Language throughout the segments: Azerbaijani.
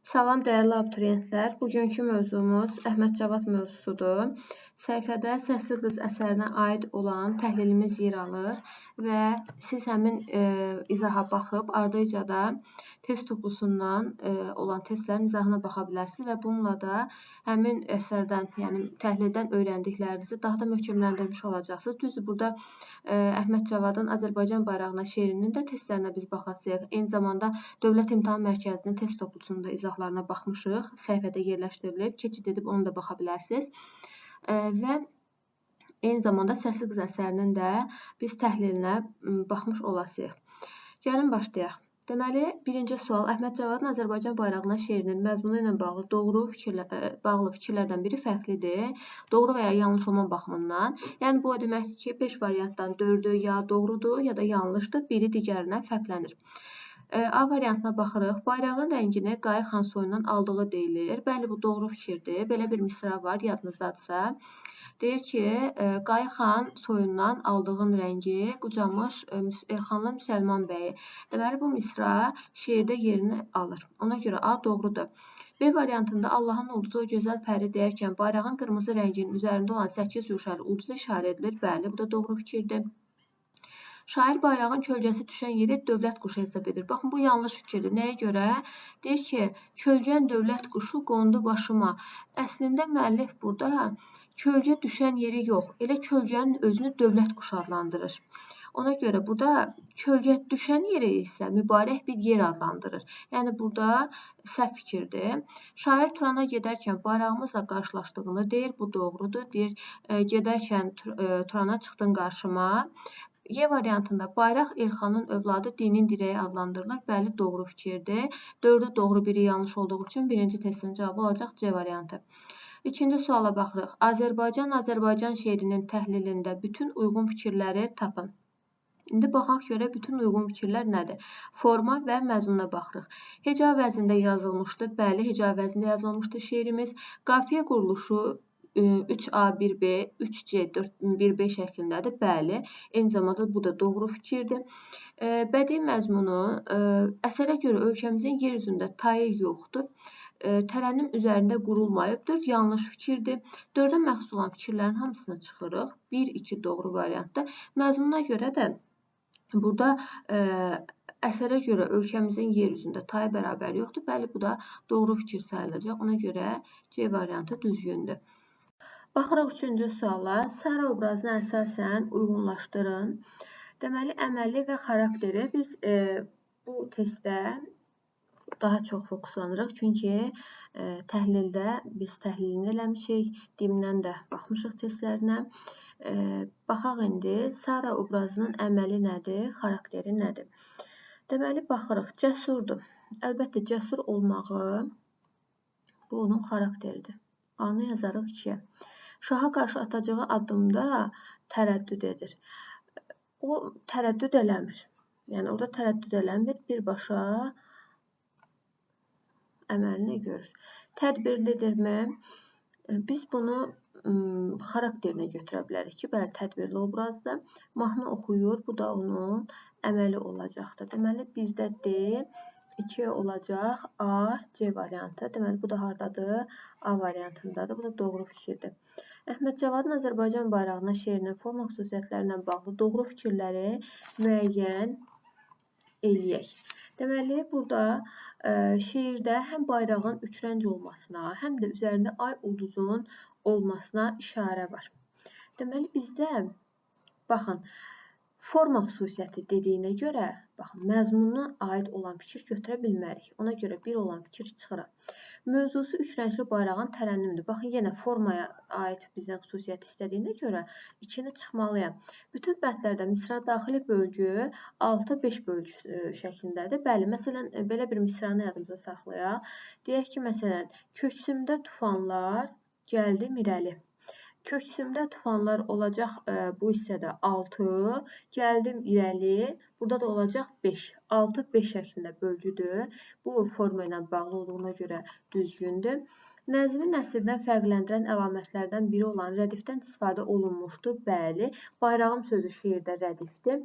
Salam dəyərli abituriyentlər. Bugünkü mövzumuz Əhməd Cavad mövzusudur. Səhifədə Səsli qız əsərinə aid olan təhlilimiz yer alır və siz həmin izaha baxıb ardıca da test toplusundan olan testlərin izahına baxa bilərsiniz və bununla da həmin əsərdən, yəni təhlildən öyrəndiklərinizi daha da möhkəmləndirmiş olacaqsınız. Düzdür, burada Əhməd Cavadın Azərbaycan bayrağına şeirinin də testlərinə biz baxacağıq. Eyni zamanda Dövlət İmtahan Mərkəzinin test toplusunun da izahlarına baxmışıq. Səhifədə yerləşdirilib. Keçid edib onu da baxa bilərsiniz. Və eyni zamanda Səsli qız əsərinin də biz təhlilinə baxmış olasıyıq. Gəlin başlayaq. Deməli, birinci sual Əhməd Cavadın Azərbaycan bayrağına şeirinin məzmunu ilə bağlı bağlı fikirlərdən biri fərqlidir. Doğru və ya yanlış olma baxımından. Yəni, bu o deməkdir ki, 5 variantdan 4-ü ya doğrudur, ya da yanlışdır. Biri digərindən fərqlənir. A variantına baxırıq. Bayrağın rəngini Qayı xan soyundan aldığı deyilir. Bəli, bu doğru fikirdir. Belə bir misra var, yadınızdadırsa. Deyir ki, Qayı xan soyundan aldığın rəngi qucamış Elxanlı Müsəlman bəyi. Deməli, bu misra şeirdə yerini alır. Ona görə A doğrudur. B variantında Allahın ulduzu o gözəl pəri deyərkən bayrağın qırmızı rənginin üzərində olan 8 yuşarı ulduzu işarə edilir. Bəli, bu da doğru fikirdir. Şair bayrağın kölgəsi düşən yeri dövlət quşu hesab edir. Baxın, bu yanlış fikirdir. Nəyə görə? Deyir ki, kölgən dövlət quşu qondu başıma. Əslində müəllif burada kölgə düşən yeri yox, elə kölgənin özünü dövlət quşu adlandırır. Ona görə burada kölgə düşən yeri isə mübarək bir yer adlandırır. Yəni, burada səhv fikirdir. Şair Turana gedərkən bayrağımızla qarşılaşdığını deyir, bu doğrudur. Deyir, gedərkən Turana çıxdın qarşıma. Y variantında bayraq Elxanın övladı dinin dirəyi adlandırılır. Bəli, doğru fikirdir. 4-ü doğru, biri yanlış olduğu üçün birinci testin cavabı olacaq C variantı. İkinci suala baxırıq. Azərbaycan şeirinin təhlilində bütün uyğun fikirləri tapın. İndi baxaq görə bütün uyğun fikirlər nədir? Forma və məzmuna baxırıq. Heca vəzində yazılmışdı. Bəli, heca vəzində yazılmışdı şeirimiz. Qafiyə quruluşu 3A, 1B, 3C, 1B şəklindədir. Bəli, eyni zamanda bu da doğru fikirdir. Bədii məzmunu əsərə görə ölkəmizin yer üzündə tayı yoxdur. Tərənnüm üzərində qurulmayıbdır. Yanlış fikirdir. 4-ə məxsus olan fikirlərin hamısını çıxırıq. 1, 2 doğru variantdır. Məzmununa görə də burada əsərə görə ölkəmizin yer üzündə tayı bərabər yoxdur. Bəli, bu da doğru fikir sayılacaq. Ona görə C variantı düzgündür. Baxırıq 3-cü suala. Sara obrazına əsasən uyğunlaşdırın. Deməli, əməli və xarakteri biz bu testdə daha çox fokuslanırıq. Çünki təhlildə biz təhlilini eləmişik. Dimdən də baxmışıq testlərinə. Baxaq indi Sara obrazının əməli nədir, xarakteri nədir? Deməli, baxırıq. Cəsurdur. Əlbəttə, cəsur olmağı bu onun xarakteridir. A-nı yazarıq 2-yə. Şaha qarşı atacağı addımda tərəddüd edir. O tərəddüd eləmir. Yəni, orada tərəddüd eləmir. Birbaşa əməlini görür. Tədbirlidirmi? Biz bunu xarakterinə götürə bilərik ki, bəli, tədbirli obrazdır. Mahnı oxuyur. Bu da onun əməli olacaqdır. Deməli, 1-də D, 2 olacaq A, C variantı. Deməli, bu da hardadır? A variantındadır. Bu da doğru fikirdir. Əhməd Cavadın Azərbaycan bayrağına şeirinin forma xüsusiyyətlərindən bağlı doğru fikirləri müəyyən eləyək. Deməli, burada şeirdə həm bayrağın 3 rəng olmasına, həm də üzərində ay ulduzun olmasına işarə var. Deməli, bizdə, baxın, forma xüsusiyyəti dediyinə görə, baxın, məzmununa aid olan fikir götürə bilmərik. Ona görə 1 olan fikir çıxırıq. Mövzusu 3 rəngli bayrağın tərənnümdür. Baxın, yenə formaya aid bizdən xüsusiyyət istədiyinə görə 2-ni çıxmalıyam. Bütün bəndlərdə misra daxili bölgü 6-5 bölgü şəklindədir. Bəli, məsələn, belə bir misranı yadımıza saxlayaq. Deyək ki, məsələn, köksümdə tufanlar gəldi mirəli. Köksümdə tufanlar olacaq bu hissədə 6, gəldim irəli Burada da olacaq 5. 6 5 şəklində bölgüdür. Bu forma ilə bağlı olduğuna görə düzgündür. Nəzmi nəsrdən fərqləndirən əlamətlərdən biri olan rədifdən istifadə olunmuşdur. Bəli, bayrağım sözü şeirdə rədifdir.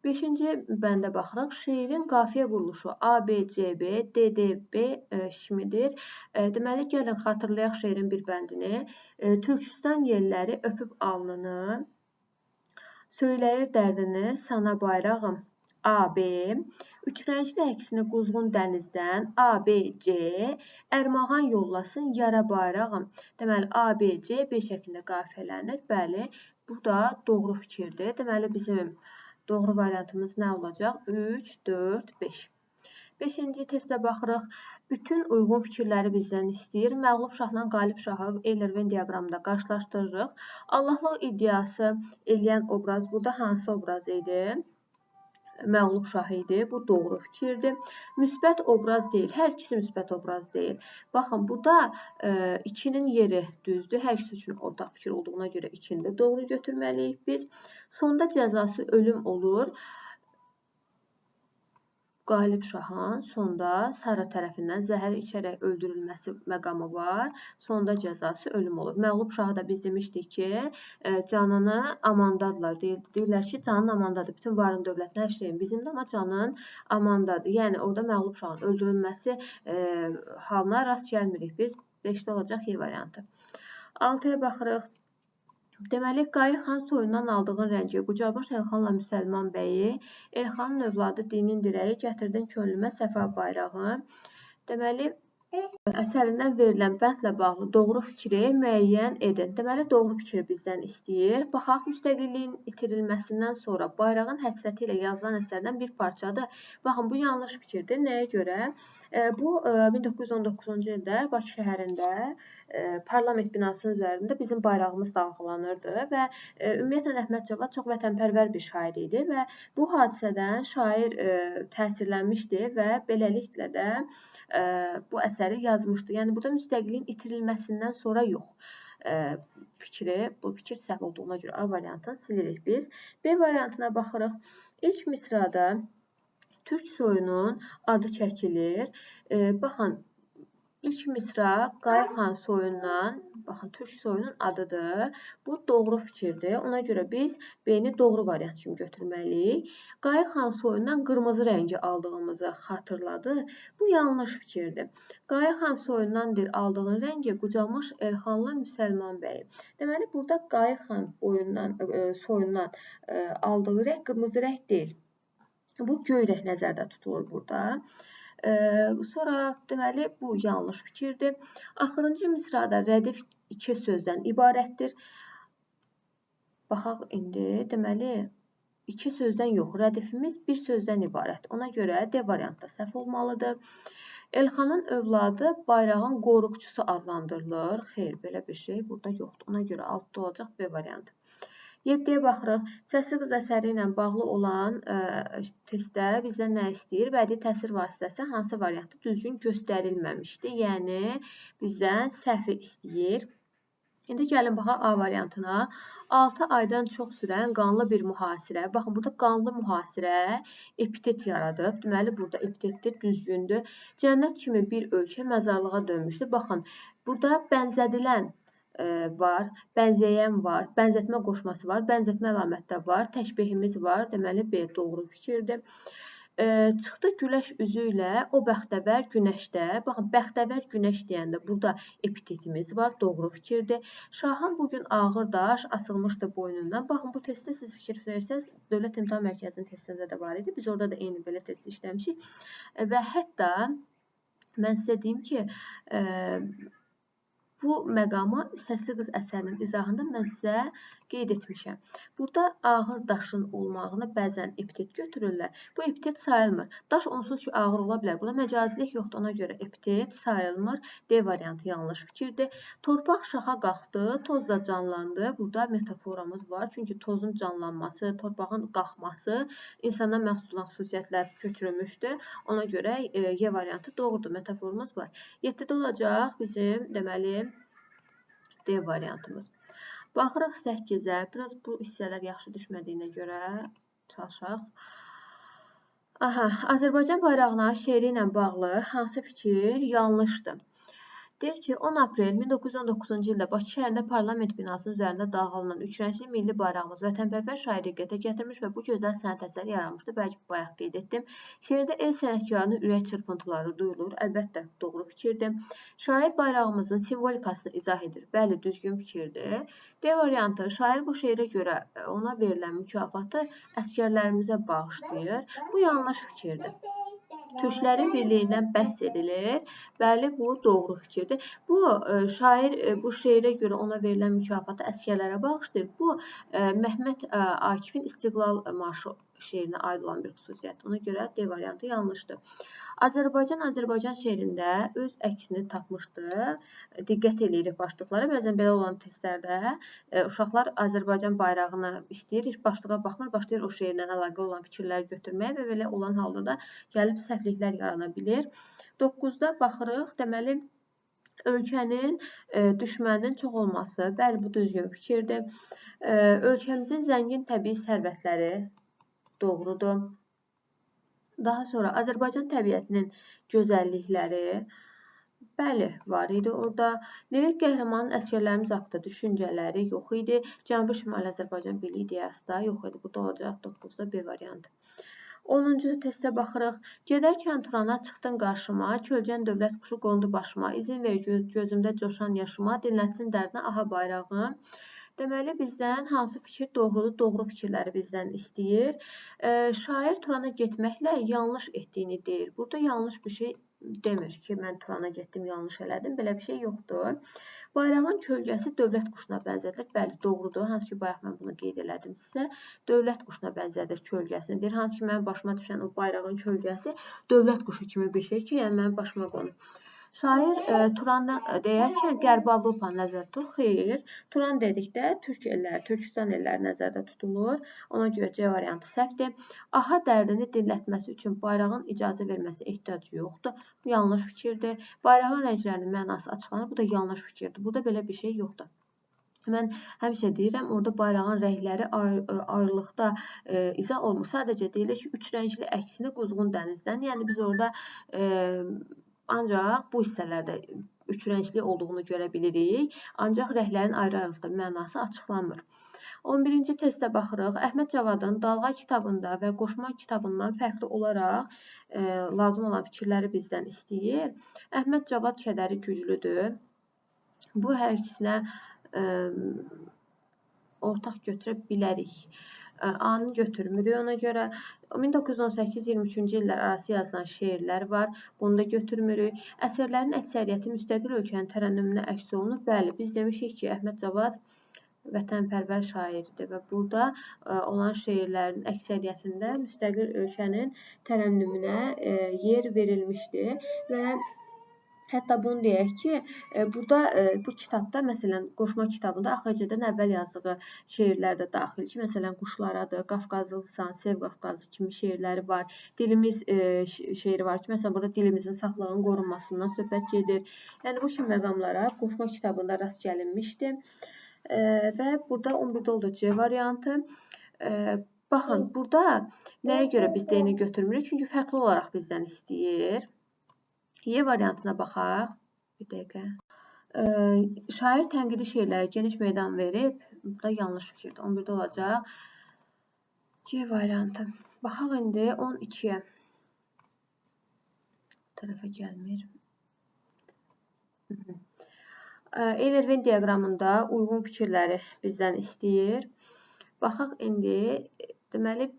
5-ci bəndə baxırıq. Şeirin qafiyə quruluşu A, B, C, B, D, D, B kimidir. Deməli, gəlin xatırlayaq şeirin bir bəndini. Türkistan yerləri öpüb alnını, söyləyir dərdini sana bayrağım A, B. Üçrəngli əksini quzğun dənizdən A, B, C. Ərmağan yollasın yara bayrağım. Deməli, A, B, C, B şəklində qafiyələnir. Bəli, bu da doğru fikirdir. Deməli, bizim doğru variantımız nə olacaq? 3, 4, 5. 5-ci testə baxırıq. Bütün uyğun fikirləri bizdən istəyir. Məğlub şahla qalib şahı Eyler-Venn diaqramında qarşılaşdırırıq. Allahlıq iddiası eləyən obraz burada hansı obraz idi? Məğlub şah idi. Bu doğru fikirdir. Müsbət obraz deyil. Hər ikisi müsbət obraz deyil. Baxın, burada 2-nin yeri düzdür. Hər ikisi üçün ortaq fikir olduğuna görə 2-ni də doğru götürməliyik biz. Sonda cəzası ölüm olur. Qalib şahın sonda Sara tərəfindən zəhər içərək öldürülməsi məqamı var. Sonda cəzası ölüm olur. Məğlub şahı da biz demişdik ki, canını amandadırlar. Deyirlər ki, canın amandadır. Bütün varın dövlətin hər şeyin bizimdir, amma canın amandadır. Yəni, orada məğlub şahın öldürülməsi halına rast gəlmirik biz. 5-də olacaq Y variantı. 6-ya baxırıq. Deməli, Qayı xan soyundan aldığın rəngi, Qucabaş Elxanla Müsəlman bəyi, Elxanın övladı dinin dirəyi, gətirdin könlümə səfa bayrağı. Deməli, əsərindən verilən bəndlə bağlı doğru fikri müəyyən edin. Deməli, doğru fikri bizdən istəyir. Baxaq, müstəqilliyin itirilməsindən sonra bayrağın həsrəti ilə yazılan əsərdən bir parçadır. Baxın, bu yanlış fikirdir. Nəyə görə? Bu, 1919-cu ildə Bakı şəhərində parlament binasının üzərində bizim bayrağımız dalğalanırdı və ümumiyyətlə Əhməd Cavad çox vətənpərvər bir şair idi və bu hadisədən şair təsirlənmişdi və beləliklə də bu əsəri yazmışdı. Yəni, burada müstəqilliyin itirilməsindən sonra yox. Bu fikir səhv olduğuna görə A variantını silirik biz. B variantına baxırıq. İlk misrada Türk soyunun adı çəkilir. Baxın, İlk misra Qayı xan soyundan, baxın, Türk soyunun adıdır. Bu doğru fikirdir. Ona görə biz B-ni doğru variant kimi götürməliyik. Qayı xan soyundan qırmızı rəngi aldığımızı xatırladı. Bu yanlış fikirdir. Qayı xan soyundandır aldığın rəngi Qucamış Elxanla Müsəlman bəyi. Deməli, burada Qayı xan soyundan aldığı rəng qırmızı rəng deyil. Bu göy rəng nəzərdə tutulur burada. Sonra, deməli, bu yanlış fikirdir. Axırıncı misrada rədif 2 sözdən ibarətdir. Baxaq indi, deməli, 2 sözdən yox, rədifimiz 1 sözdən ibarət. Ona görə D variantda səhv olmalıdır. Elxanın övladı bayrağın qoruqçusu adlandırılır. Xeyr, belə bir şey burada yoxdur. Ona görə altda olacaq B variantı. 7-yə baxırıq. Səsli qız əsəri ilə bağlı olan testdə bizdən nə istəyir? Bədii təsir vasitəsi hansı variantda düzgün göstərilməmişdir? Yəni, bizdən səhvi istəyir. İndi gəlin baxaq A variantına. 6 aydan çox sürən qanlı bir mühasirə. Baxın, burada qanlı mühasirə epitet yaradıb. Deməli, burada epitetdir, düzgündür. Cənnət kimi bir ölkə məzarlığa dönmüşdür. Baxın, burada bənzədilən var, bənzəyən var, bənzətmə qoşması var, bənzətmə əlamətdə var, təşbihimiz var. Deməli, B doğru fikirdir. Çıxdı güləş üzü ilə o bəxtəvər günəşdə. Baxın, bəxtəvər günəş deyəndə burada epitetimiz var, doğru fikirdir. Şahın bugün ağır daş asılmışdı boynundan. Baxın, bu testdə siz fikir verirsəniz, Dövlət İmtahan Mərkəzinin testində də var idi. Biz orada da eyni belə test işləmişik. Və hətta mən sizə deyim ki, bu məqamı Səsli qız əsərinin izahında mən sizə qeyd etmişəm. Burada ağır daşın olmağını bəzən epitet götürürlər. Bu epitet sayılmır. Daş onsuz ki ağır ola bilər. Burada məcazilik yoxdur. Ona görə epitet sayılmır. D variantı yanlış fikirdir. Torpaq şaxa qalxdı, toz da canlandı. Burada metaforamız var. Çünki tozun canlanması, torpağın qalxması insana məxsus olan xüsusiyyətlər köçürülmüşdür. Ona görə Y variantı doğrudur. Metaforumuz var. 7-də olacaq bizim, deməli, D variantımız. Baxırıq 8-ə. Biraz bu hissələr yaxşı düşmədiyinə görə çalışaq. Aha, Azərbaycan bayrağına şeiri ilə bağlı hansı fikir yanlışdır? Deyir ki, 10 aprel 1919-cu ildə Bakı şəhərində parlament binasının üzərində dağılan üçrəngli milli bayrağımız vətənpərvər şair diqqətə gətirmiş və bu gözəl sənət əsəri yaranmışdı. Bəlkə bayaq qeyd etdim. Şeirdə el sənətkarının ürək çırpıntıları duyulur. Əlbəttə, doğru fikirdir. Şair bayrağımızın simvolikasını izah edir. Bəli, düzgün fikirdir. D variantı, şair bu şeirə görə ona verilən mükafatı əskərlərimizə bağışlayır. Bu yanlış fikirdir. Türklərin birliyindən bəhs edilir. Bəli, bu doğru fikirdir. Bu şair bu şeirə görə ona verilən mükafatı əskərlərə bağışlayır. Bu Məhəmməd Akifin İstiqlal marşı şeirinə aid olan bir xüsusiyyətdir. Ona görə D variantı yanlışdır. Azərbaycan şeirində öz əksini tapmışdır. Diqqət eləyirik başlıqlara. Bəzən belə olan testlərdə uşaqlar Azərbaycan bayrağını istəyir, heç başlığa baxmır, başlayır o şeirlə əlaqə olan fikirləri götürməyə və belə olan halda da gəlib səhvliklər yarana bilir. 9-da baxırıq. Deməli, ölkənin düşməninin çox olması, bəli, bu düzgün fikirdir. Ölkəmizin zəngin təbii sərvətləri doğrudur. Daha sonra Azərbaycan təbiətinin gözəllikləri, bəli, var idi orada. Lirik qəhrəmanın əsgərlərimiz haqqında düşüncələri yox idi. Cənubi-Şimali Azərbaycan Birliyi ideyası da yox idi. Burada olacaq 9-da B variantı. 10-cu testə baxırıq. Gedərkən Turana çıxdın qarşıma, kölgən dövlət quşu qondu başıma, izin ver gözümdə coşan yaşıma, dinlətsin dərdinə aha bayrağım. Deməli, bizdən hansı fikir doğrudur? Doğru fikirləri bizdən istəyir. Şair Turana getməklə yanlış etdiyini deyir. Burada yanlış bir şey demir ki, mən Turana getdim, yanlış elədim. Belə bir şey yoxdur. Bayrağın kölgəsi dövlət quşuna bənzədilir. Bəli, doğrudur. Hansı ki, bayaq mən bunu qeyd elədim sizə. Dövlət quşuna bənzədir kölgəsini deyir. Hansı ki, mənim başıma düşən o bayrağın kölgəsi dövlət quşu kimi bir şey ki, yəni mənim başıma qonur. Şair Turanı deyərkən Qərbi Avropa nəzərdə tutulur. Xeyr, Turan dedikdə Türk elləri, Türkistan elləri nəzərdə tutulur. Ona görə C variantı səhvdir. Aha dərdini dinlətməsi üçün bayrağın icazə verməsi ehtiyacı yoxdur. Bu yanlış fikirdir. Bayrağın rənglərinin mənası açıqlanır. Bu da yanlış fikirdir. Burada belə bir şey yoxdur. Mən həmişə deyirəm, orada bayrağın rəngləri ayrılıqda izah olmur. Sadəcə deyilir ki, üç rəngli əksini quzğun dənizdən. Yəni biz orada ancaq bu hissələrdə üç rəngli olduğunu görə bilirik. Ancaq rənglərin ayrı-ayrılıqda mənası açıqlanmır. 11-ci testə baxırıq. Əhməd Cavadın Dalğa kitabında və Qoşma kitabından fərqli olaraq lazım olan fikirləri bizdən istəyir. Əhməd Cavad kədəri güclüdür. Bu hər ikisinə ortaq götürə bilərik. A-nı götürmürük. Ona görə 1918-23-cü illər arası yazılan şeirlər var. Bunu da götürmürük. Əsərlərin əksəriyyəti müstəqil ölkənin tərənnümünə əks olunub. Bəli, biz demişik ki, Əhməd Cavad vətənpərvər şairdir və burada olan şeirlərin əksəriyyətində müstəqil ölkənin tərənnümünə yer verilmişdir və hətta bunu deyək ki, burada bu kitabda, məsələn, Qoşma kitabında AXC-dən əvvəl yazdığı şeirlər də daxil ki, məsələn, Quşlaradır, Qafqazlısan, Sev Qafqazı kimi şeirləri var. Dilimiz şeiri var ki, məsələn, burada dilimizin saflığının qorunmasından söhbət gedir. Yəni, bu kimi məqamlara Qoşma kitabında rast gəlinmişdi. Və burada 11-də oldu C variantı. Baxın, burada nəyə görə biz D-ni götürmürük? Çünki fərqli olaraq bizdən istəyir. Y variantına baxaq. Bir dəqiqə. Şair tənqidi şeirlərə geniş meydan verib. Bu da yanlış fikirdir. 11-də olacaq. C variantı. Baxaq indi 12-yə. Bu tərəfə gəlmir. Eyler-Venn diaqramında uyğun fikirləri bizdən istəyir. Baxaq indi. Deməli,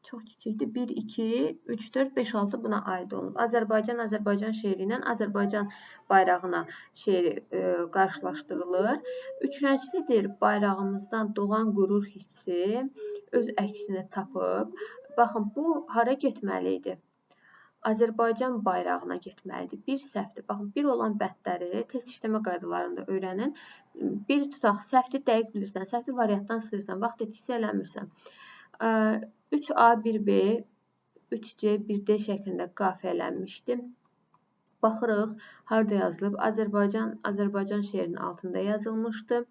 çox kiçikdir. 1, 2, 3, 4, 5, 6 buna aid olunub. Azərbaycan şeiri ilə Azərbaycan bayrağına şeiri qarşılaşdırılır. Üç rənglidir bayrağımızdan doğan qürur hissi öz əksini tapıb. Baxın, bu hara getməli idi? Azərbaycan bayrağına getməlidir. Bir səhvdir. Baxın, bir olan bəndləri test işləmə qaydalarında öyrənin. Bir tutaq, səhvdir, dəqiq bilirsən, səhvdir variantdan sıyırsan, vaxt etkisi eləmirsən. 3A, 1B, 3C, 1D şəklində qafiyələnmişdir. Baxırıq, harada yazılıb? Azərbaycan şeirinin altında yazılmışdı.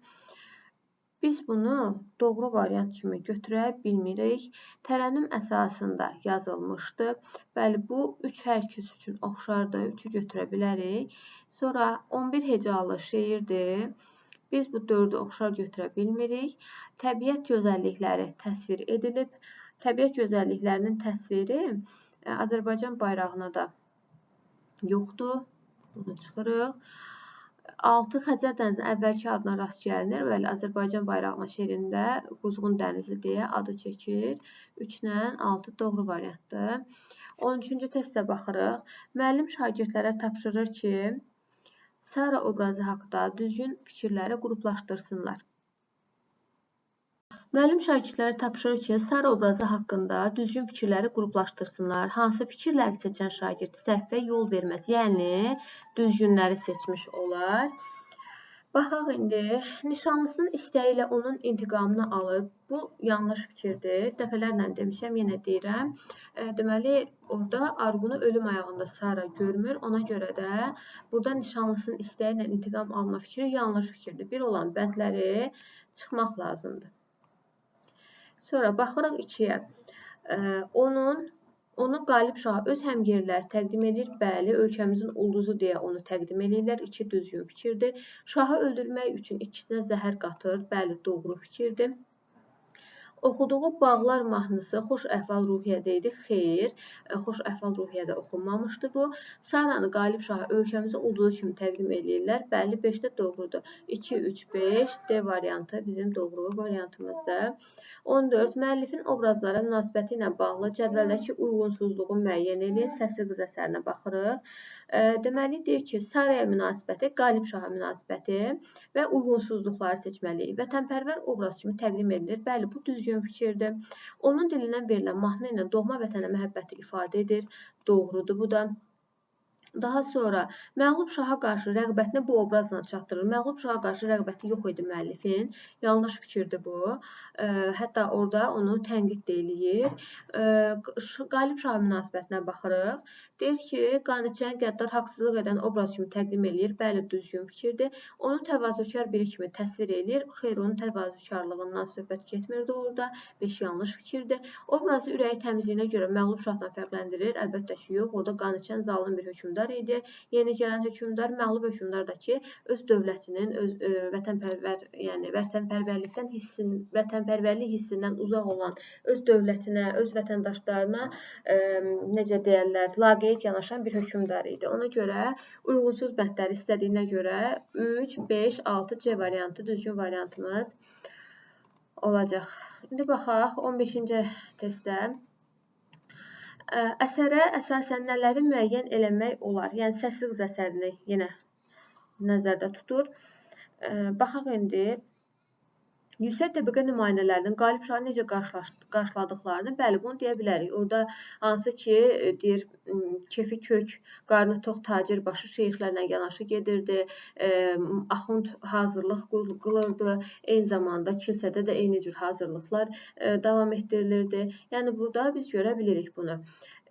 Biz bunu doğru variant kimi götürə bilmirik. Tərənnüm əsasında yazılmışdı. Bəli, bu 3 hər ikisi üçün oxşardır. 3-ü götürə bilərik. Sonra 11 hecalı şeirdir. Biz bu 4-ü oxşar götürə bilmirik. Təbiət gözəllikləri təsvir edilib. Təbiət gözəlliklərinin təsviri Azərbaycan bayrağına da yoxdur. Bunu çıxırıq. 6 Xəzər dənizinin əvvəlki adına rast gəlinir. Bəli, Azərbaycan bayrağına şeirində Quzğun dənizi deyə adı çəkir. 3 ilə 6 doğru variantdır. 13-cü testə baxırıq. Müəllim şagirdlərə tapşırır ki, Sara obrazı haqqında düzgün fikirləri qruplaşdırsınlar. Müəllim şagirdlərə tapşırır ki, Sara obrazı haqqında düzgün fikirləri qruplaşdırsınlar. Hansı fikirləri seçən şagird səhvə yol verməz, yəni düzgünləri seçmiş olar. Baxaq indi, nişanlısının istəyi ilə onun intiqamını alır. Bu yanlış fikirdir. Dəfələrlə demişəm, yenə deyirəm. Deməli, orada Arqunu ölüm ayağında Sara görmür. Ona görə də burada nişanlısının istəyi ilə intiqam alma fikri yanlış fikirdir. Bir olan bəndləri çıxmaq lazımdır. Sonra baxırıq 2-yə. Onu Qalib Şaha öz həmyerliləri təqdim edir. Bəli, ölkəmizin ulduzu deyə onu təqdim edirlər. 2 düzgün fikirdir. Şahı öldürmək üçün ikisinə zəhər qatır. Bəli, doğru fikirdir. Oxuduğu Bağlar mahnısı xoş əhval ruhiyyədə idi. Xeyr, xoş əhval ruhiyyədə oxunmamışdı bu. Saranı Qalib Şaha ölkəmizin ulduzu kimi təqdim edirlər. Bəli, 5-də doğrudur. 2, 3, 5 D variantı bizim doğru variantımızdır. 14. Müəllifin obrazlara münasibəti ilə bağlı cədvəldəki uyğunsuzluğu müəyyən edin. Səsli qız əsərinə baxırıq. Deməli, deyir ki, Saraya münasibəti, Qalib Şaha münasibəti və uyğunsuzluqları seçməliyik. Vətənpərvər obraz kimi təqdim edilir. Bəli, bu düzgün fikirdir. Onun dilindən verilən mahnı ilə doğma vətənə məhəbbəti ifadə edir. Doğrudur bu da. Daha sonra məğlub şaha qarşı rəğbətini bu obrazla çatdırır. Məğlub şaha qarşı rəğbəti yox idi müəllifin. Yanlış fikirdir bu. Hətta orada onu tənqid də eləyir. Qalib şaha münasibətinə baxırıq. Deyir ki, qaniçən, qəddar, haqsızlıq edən obraz kimi təqdim eləyir. Bəli, düzgün fikirdir. Onu təvazökar biri kimi təsvir eləyir. Xeyr, onun təvazökarlığından söhbət getmirdi orada. 5 yanlış fikirdir. Obrazı ürəyi təmizliyinə görə məğlub şahdan fərqləndirir. Əlbəttə ki, yox. Orada qaniçən, zalım bir hökmdar idi. Yeni gələn hökmdar, məğlub hökmdar da ki, öz dövlətinin, öz vətənpərvərlik hissindən uzaq olan öz dövlətinə, öz vətəndaşlarına necə deyirlər, laqeyd yanaşan bir hökmdar idi. Ona görə uyğunsuz bəndləri istədiyinə görə 3, 5, 6 C variantı düzgün variantımız olacaq. İndi baxaq 15-ci testdə. Əsərə əsasən nələri müəyyən eləmək olar? Yəni, səsli qız əsərini yenə nəzərdə tutur. Baxaq indi. Yüksək təbəqə nümayəndələrinin Qalib Şahı necə qarşıladıqlarını, bəli, bunu deyə bilərik. Orada hansı ki, deyir, kefi kök, qarnı tox tacir başı şeyxlərlə yanaşı gedirdi, axund hazırlıq qılırdı, eyni zamanda kilsədə də eyni cür hazırlıqlar davam etdirilirdi. Yəni, burada biz görə bilirik bunu.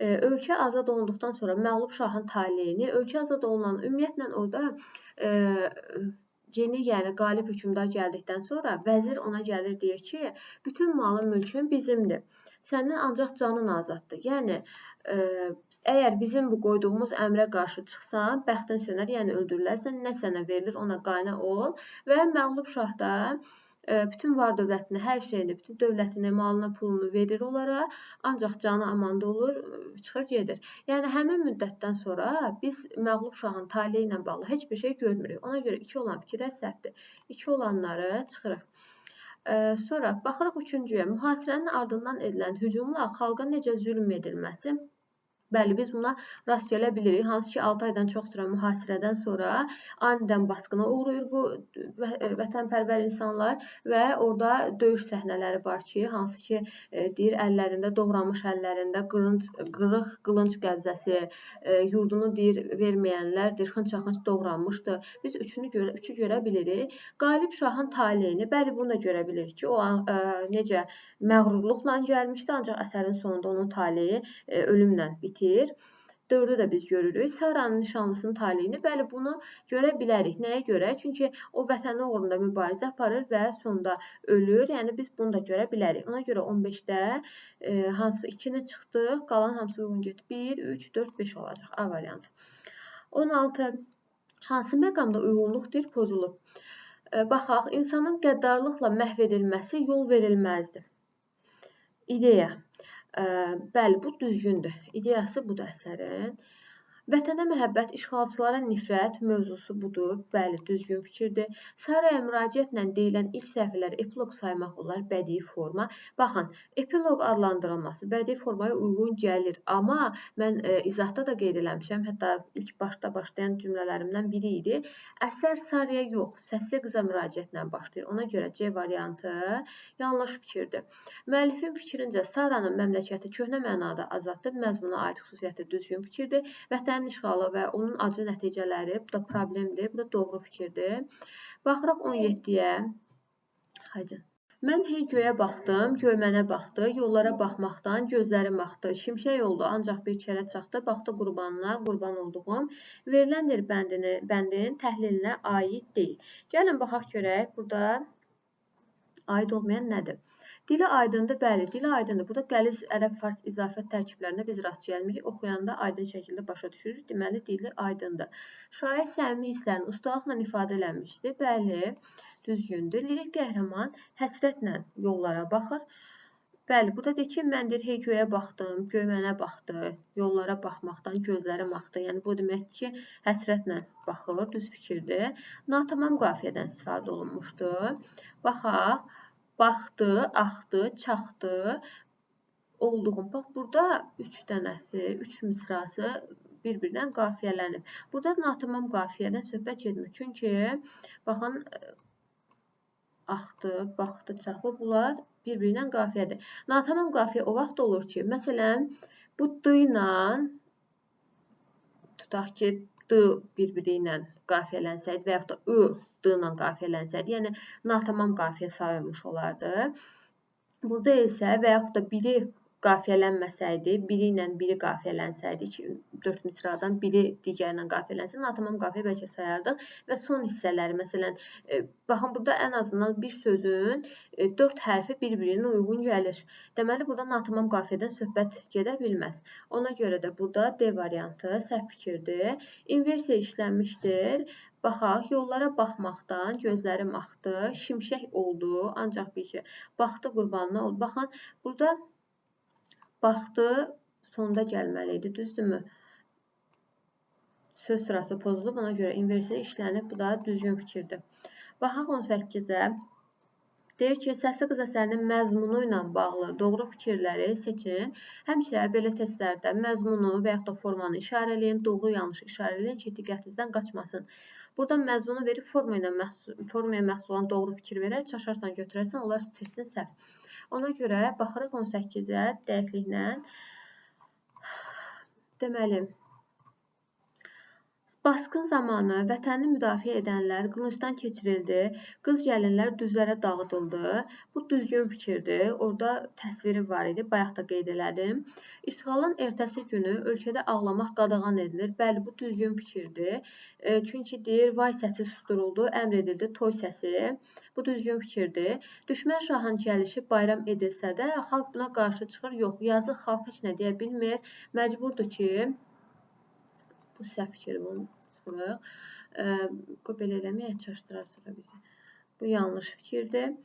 Ölkə azad olunduqdan sonra məğlub şahın taleyini, ölkə azad olunan ümumiyyətlə orada yeni, yəni qalib hökmdar gəldikdən sonra vəzir ona gəlir, deyir ki, bütün malın mülkün bizimdir. Sənin ancaq canın azaddır. Yəni, əgər bizim bu qoyduğumuz əmrə qarşı çıxsan, bəxtin sönər, yəni öldürülərsən, nə sənə verilir, ona qane ol və məğlub şah da bütün var dövlətini, hər şeyini, bütün dövlətini, malını, pulunu verir onlara, ancaq canı amanda olur, çıxır gedir. Yəni, həmin müddətdən sonra biz məğlub şahın taleyi ilə bağlı heç bir şey görmürük. Ona görə 2 olan fikirlər səhvdir. 2 olanları çıxırıq. Sonra baxırıq 3-cüyə. Mühasirənin ardından edilən hücumla xalqa necə zülm edilməsi. Bəli, biz buna rast gələ bilirik. Hansı ki, 6 aydan çox süren mühasirədən sonra anidən basqına uğrayır bu vətənpərvər insanlar və orada döyüş səhnələri var ki, hansı ki, deyir, əllərində, doğranmış əllərində qırıq qılınc qəbzəsi, yurdunu deyir, verməyənlər, xınç-xınç doğranmışdı. Biz üçü görə bilirik. Qalib şahın taleyini, bəli, bunu da görə bilirik ki, o necə məğrurluqla gəlmişdi, ancaq əsərin sonunda onun taleyi ölümlə bitir. 4-ü də biz görürük. Saranın nişanlısının taleyini, bəli, bunu görə bilərik. Nəyə görə? Çünki o vətəni uğrunda mübarizə aparır və sonda ölür. Yəni biz bunu da görə bilərik. Ona görə 15-də hansı 2-ni çıxdıq, qalan hamısı uyğun getdi. 1, 3, 4, 5 olacaq. A variantı. 16. Hansı məqamda uyğunluqdur pozulub? Baxaq, insanın qəddarlıqla məhv edilməsi yol verilməzdir. İdeya. Bəli, bu düzgündür. İdeyası budur əsərin. Vətənə məhəbbət, işğalçılara nifrət mövzusu budur. Bəli, düzgün fikirdir. Saraya müraciətlə deyilən ilk səhifələri epiloq saymaq olar, bədii forma. Baxın, epiloq adlandırılması bədii formaya uyğun gəlir. Amma mən izahda da qeyd eləmişəm, hətta ilk başda başlayan cümlələrimdən biri idi. Əsər Saraya yox, səsli qıza müraciətlə başlayır. Ona görə C variantı yanlış fikirdir. Müəllifin fikrincə Saranın məmləkəti köhnə mənada azaddır, məzmuna aid xüsusiyyəti düzgün fikirdir. Vətənin işğalı və onun acı nəticələri, bu da problemdir, bu da doğru fikirdir. Baxırıq 17-yə. Haydi. Mən hey göyə baxdım, göy mənə baxdı, yollara baxmaqdan gözlərim axdı. Şimşək oldu, ancaq bir kərə çaxdı, baxdı qurbanına, qurban olduğum. Veriləndir bəndin təhlilinə aid deyil. Gəlin baxaq görək, burada aid olmayan nədir? Dili aydındır, bəli, dili aydındır. Burada qəliz, ərəb, fars, izafət tərkiblərinə biz rast gəlmirik. Oxuyanda aydın şəkildə başa düşürük. Deməli, dili aydındır. Şair səmimi hisslərini ustalıqla ifadə eləmişdir. Bəli, düzgündür. Lirik qəhrəman həsrətlə yollara baxır. Bəli, burada deyir ki, mən deyir, hey göyə baxdım, göy mənə baxdı, yollara baxmaqdan gözlərim axdı. Yəni, bu deməkdir ki, həsrətlə baxır, düz fikirdir. Natamam qafiyədən istifadə olunmuşdur. Baxaq. Baxdı, axdı, çaxdı, olduğum. Bax, burada 3 dənəsi, 3 misrası bir-birindən qafiyələnib. Burada natamam qafiyədən söhbət getmir. Çünki, baxın, axdı, baxdı, çaxdı, bunlar bir-birindən qafiyədir. Natamam qafiyə o vaxt olur ki, məsələn, bu D ilə, tutaq ki, D bir-biri ilə qafiyələnsəydi və yaxud da I D ilə qafiyələnsəydi, yəni natamam qafiyə sayılmış olardı. Burada isə və yaxud da biri qafiyələnməsəydi, biri ilə biri qafiyələnsəydi, 4 misradan biri digərindən qafiyələnsə, natamam qafiyə bəlkə sayardıq və son hissələri, məsələn, baxın, burada ən azından bir sözün 4 hərfi bir-birinin uyğun gəlir. Deməli, burada natamam qafiyədən söhbət gedə bilməz. Ona görə də burada D variantı səhv fikirdir. İnversiya işlənmişdir. Baxaq, yollara baxmaqdan gözlərim axdı, şimşək oldu, ancaq bir ki, baxdı qurbanına oldu. Baxın, burada baxdı sonda gəlməli idi, düzdürmü? Söz sırası pozulub, ona görə inversiya işlənib, bu da düzgün fikirdir. Baxaq 18-ə. Deyir ki, Səsli qız əsərinin məzmunu ilə bağlı doğru fikirləri seçin. Həmişə belə testlərdə məzmunu və yaxud da formanı işarə eləyin, doğru yanlış işarə eləyin ki, diqqətinizdən qaçmasın. Burada məzmunu verib formaya məxsus olan doğru fikir verər, çaşarsan götürərsən, onlar testin səhv. Ona görə baxırıq 18-ə dəqiqliklə. Deməli, basqın zamanı vətəni müdafiə edənlər qılıncdan keçirildi, qız gəlinlər düzlərə dağıdıldı. Bu düzgün fikirdir. Orada təsviri var idi, bayaq da qeyd elədim. İşğalın ertəsi günü ölkədə ağlamaq qadağan edilir. Bəli, bu düzgün fikirdir. Çünki deyir, vay səsi susturuldu, əmr edildi, toy səsi. Bu düzgün fikirdir. Düşmən şahın gəlişi bayram edilsə də, xalq buna qarşı çıxır. Yox, yazıq xalq heç nə deyə bilmir. Məcburdur ki, bu səhv fikir, bunu çıxırıq. Belə eləməyək, çaşdırar sonra bizi. Bu yanlış fikirdir.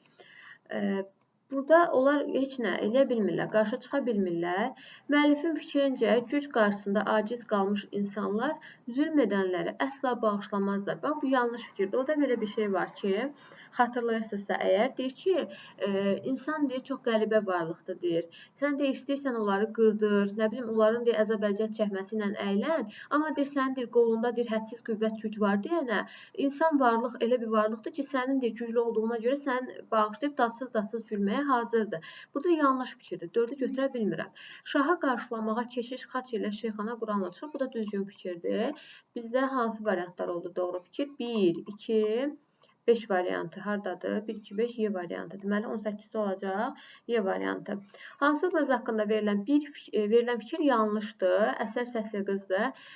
Burada onlar heç nə eləyə bilmirlər, qarşı çıxa bilmirlər. Müəllifin fikrincə, güc qarşısında aciz qalmış insanlar zülm edənləri əsla bağışlamazlar. Bax, bu yanlış fikirdir. Orada belə bir şey var ki, xatırlayırsınızsa əgər, deyir ki, insan deyir, çox qəribə varlıqdır, deyir. Sən deyir, istəyirsən onları qırdır, nə bilim, onların deyir, əzab-əziyyət çəkməsi ilə əylən, amma deyir, sənin deyir, qolunda deyir, hədsiz qüvvət güc var deyənə, insan varlıq elə bir varlıqdır ki, sənin deyir, güclü olduğuna görə sən bağışlayıb dadsız-dadsız gülməyə hazırdır. Burada yanlış fikirdir. 4-ü götürə bilmirəm. Şaha qarşılamağa keşiş xaç ilə Şeyxana Quranla çıxır. Bu da düzgün fikirdir. Bizdə hansı variantlar oldu doğru fikir? 1, 2, 5 variantı hardadır? 1, 2, 5 Y variantı. Deməli 18-də olacaq Y variantı. Hansı obraz haqqında verilən fikir yanlışdır? Əsər səsli qızdır.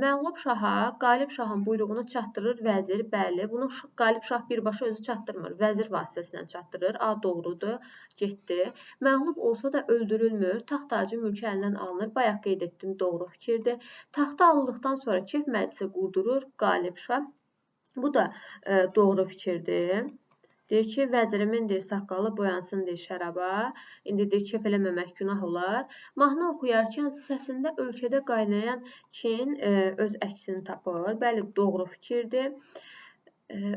Məğlub şaha qalib şahın buyruğunu çatdırır vəzir. Bəli, bunu qalib şah birbaşa özü çatdırmır. Vəzir vasitəsilə çatdırır. A doğrudur. Getdi. Məğlub olsa da öldürülmür. Taxt tacı mülkü əlindən alınır. Bayaq qeyd etdim, doğru fikirdir. Taxta alındıqdan sonra kef məclisi qurdurur qalib şah. Bu da doğru fikirdir. Deyir ki, vəzirimin deyir, saqqalı boyansın deyir şəraba. İndi deyir, kef eləməmək günah olar. Mahnı oxuyarkən səsində ölkədə qaynayan kin öz əksini tapır. Bəli, doğru fikirdir.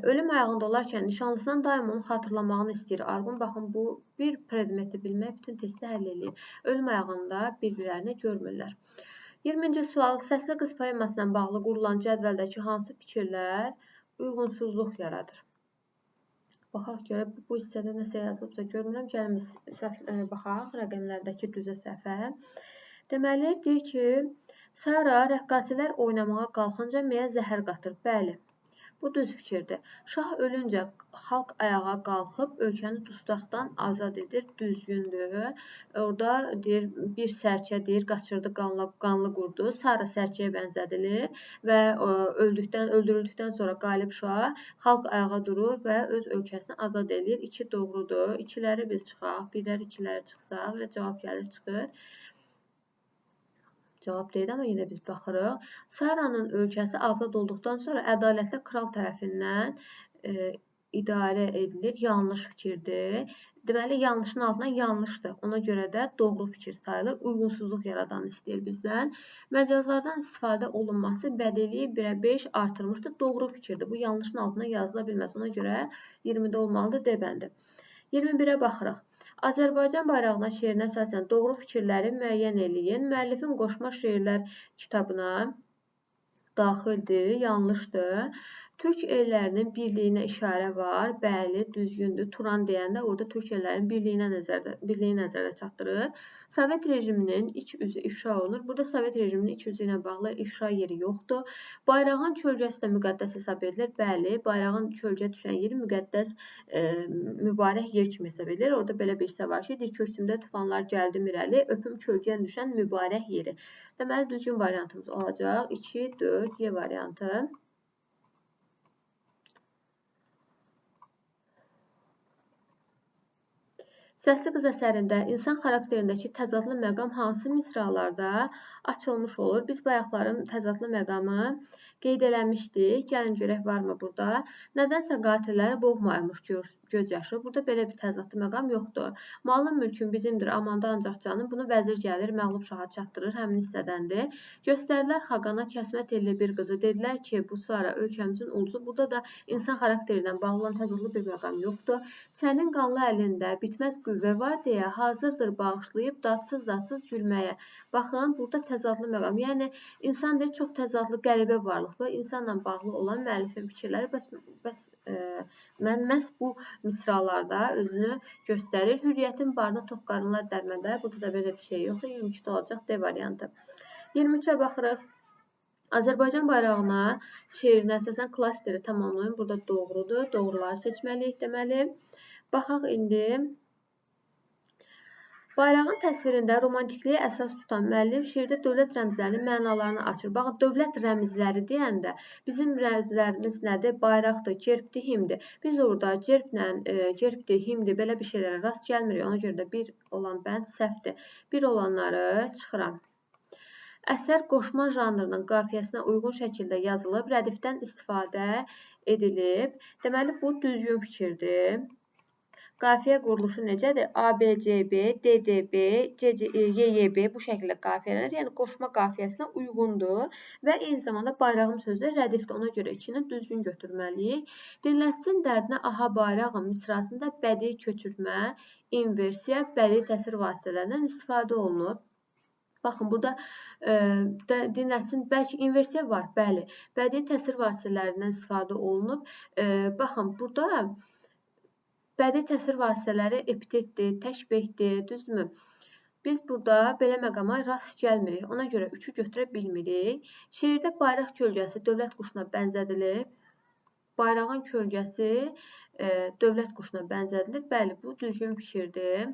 Ölüm ayağında olarkən nişanlısından daim onu xatırlamağını istəyir Arğun. Baxın, bu bir predmeti bilmək bütün testi həll edir. Ölüm ayağında bir-birlərini görmürlər. 20-ci sual. Səsli qız poeması ilə bağlı qurulan cədvəldəki hansı fikirlər uyğunsuzluq yaradır? Baxaq görək, bu hissədə nəsə yazılıbsa görmürəm. Gəlin biz baxaq rəqəmlərdəki düzə səhvə. Deməli, deyir ki, Sara rəqqasələr oynamağa qalxınca meyə zəhər qatır. Bəli, bu düz fikirdir. Şah ölüncə xalq ayağa qalxıb ölkəni dustaqdan azad edir. Düzgündür. Orada deyir, bir sərçə deyir, qaçırdı qanlı qurdu. Sara sərçəyə bənzədilir və öldürüldükdən sonra qalib şah xalq ayağa durur və öz ölkəsini azad edir. 2 doğrudur. 2-ləri biz çıxaq. Birlər 2-ləri çıxsaq və cavab gəlir çıxır. Cavab deyil, amma yenə biz baxırıq. Saranın ölkəsi azad olduqdan sonra ədalətli kral tərəfindən idarə edilir. Yanlış fikirdir. Deməli, yanlışın altına yanlışdır. Ona görə də doğru fikir sayılır. Uyğunsuzluq yaradanı istəyir bizdən. Məcazlardan istifadə olunması bədiliyi 1-ə 5 artırmışdır. Doğru fikirdir. Bu yanlışın altına yazıla bilməz. Ona görə 20-də olmalıdır D bəndi. 21-ə baxırıq. Azərbaycan bayrağına şeirinə əsasən doğru fikirləri müəyyən eləyin. Müəllifin qoşma şeirlər kitabına daxildir, yanlışdır. Türk ellərinin birliyinə işarə var. Bəli, düzgündür. Turan deyəndə orada Türk ellərinin birliyi nəzərdə çatdırır. Sovet rejiminin iç üzü ifşa olunur. Burada Sovet rejiminin iç üzü ilə bağlı ifşa yeri yoxdur. Bayrağın kölgəsi də müqəddəs hesab edilir. Bəli, bayrağın kölgə düşən yeri müqəddəs mübarək yer kimi hesab edilir. Orada belə bir hissə var ki, deyir köksümdə tufanlar gəldim irəli, öpüm kölgən düşən mübarək yeri. Deməli, düzgün variantımız olacaq. 2, 4, Y variantı. Səsli qız əsərində insan xarakterindəki təzadlı məqam hansı misralarda açılmış olur? Biz bayaqların təzadlı məqamı qeyd eləmişdik. Gəlin görək, varmı burada? Nədənsə qatilləri boğmaymış göz yaşı. Burada belə bir təzadlı məqam yoxdur. Malın mülkün bizimdir, amanda ancaq canım. Bunu vəzir gəlir, məğlub şaha çatdırır, həmin hissədəndir. Göstərdilər Xaqana kəsmə telli bir qızı. Dedilər ki, bu Sara ölkəmizin ulusu. Burada da insan xarakteriyle bağlı olan təzadlı bir məqam yoxdur. Sənin qanlı əlində bitməz qüvvə var deyə hazırdır bağışlayıb dadsız gülməyə. Baxın, burada təzadlı məqam. Yəni, insan deyir, çox təzadlı qəribə varlıqdır. İnsanla bağlı olan müəllifin fikirləri mən məhz bu misralarda özünü göstərir. Hürriyyətin barına tox qarınlar dərmədə. Burada da belə bir şey yoxdur. 22-də olacaq D variantı. 23-ə baxırıq. Azərbaycan bayrağına şeirinə əsasən klasteri tamamlayın. Burada doğrudur. Doğruları seçməliyik deməli. Baxaq indi. Bayrağın təsvirində romantikliyə əsas tutan müəllif şeirdə dövlət rəmzlərinin mənalarını açır. Baxın, dövlət rəmzləri deyəndə bizim rəmzlərimiz nədir? Bayraqdır, gerbdir, himdir. Biz orada gerbdir, himdir, belə bir şeylərə rast gəlmirik. Ona görə də bir olan bənd səhvdir. Bir olanları çıxıram. Əsər qoşma janrının qafiyəsinə uyğun şəkildə yazılıb, rədifdən istifadə edilib. Deməli, bu düzgün fikirdir. Qafiyə quruluşu necədir? ABCB, DDB, YYB bu şəkildə qafiyələr, yəni qoşma qafiyəsinə uyğundur və eyni zamanda bayrağım sözü rədifdir. Ona görə 2-ni düzgün götürməliyik. Dinlətsin dərdinə aha bayrağım misrasında bədii köçürtmə, inversiya, bədii təsir vasitələrindən istifadə olunub. Baxın, burada dinlətsin, bəlkə inversiya var, bəli. Bədii təsir vasitələrindən istifadə olunub. Baxın, burada bədii təsir vasitələri epitetdir, təşbehdir, düzdürmü? Biz burada belə məqama rast gəlmirik. Ona görə 3-ü götürə bilmirik. Şeirdə bayraq kölgəsi dövlət quşuna bənzədilib. bayrağın kölgəsi dövlət quşuna bənzədilir. Bəli, bu düzgün fikirdir.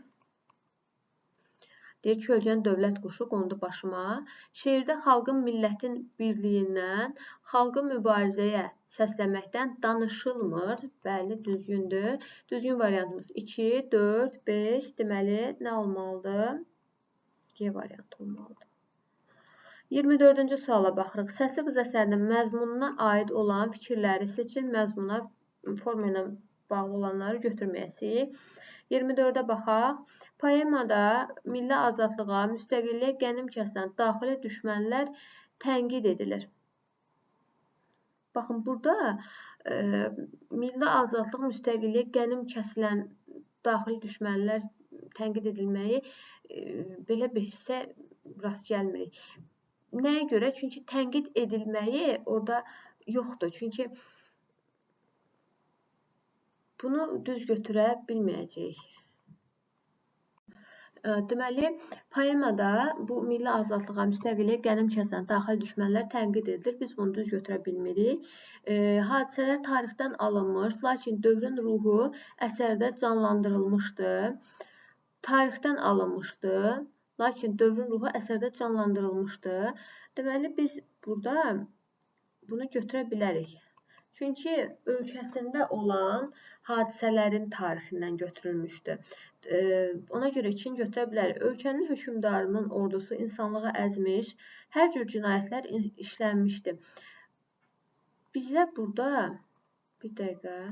Deyir, kölgəni dövlət quşu qondu başıma. Şeirdə xalqın, millətin birliyindən, xalqı mübarizəyə səsləməkdən danışılmır. Bəli, düzgündür. Düzgün variantımız 2, 4, 5. Deməli, nə olmalıdır? G variantı olmalıdır. 24-cü suala baxırıq. Səsli qız əsərinin məzmununa aid olan fikirləri seçin. Məzmuna forma ilə bağlı olanları götürməyəsik. 24-ə baxaq. Poemada milli azadlığa, müstəqilliyə qənim kəsilən daxili düşmənlər tənqid edilir. Baxın, burada milli azadlıq, müstəqilliyə qənim kəsilən daxili düşmənlər tənqid edilməyi belə bir hissə rast gəlmirik. Nəyə görə? Çünki tənqid edilməyi orada yoxdur. Çünki bunu düz götürə bilməyəcəyik. Deməli, poemada bu milli azadlığa, müstəqilliyə qənim kəsilən daxili düşmənlər tənqid edilir. Biz bunu düz götürə bilmirik. Hadisələr tarixdən alınmış, lakin dövrün ruhu əsərdə canlandırılmışdır. Tarixdən alınmışdı, lakin dövrün ruhu əsərdə canlandırılmışdı. Deməli, biz burada bunu götürə bilərik. Çünki ölkəsində olan hadisələrin tarixindən götürülmüşdür. Ona görə 2-ni götürə bilərik. Ölkənin hökmdarının ordusu insanlığı əzmiş, hər cür cinayətlər işlənmişdir. Bizə burada bir dəqiqə.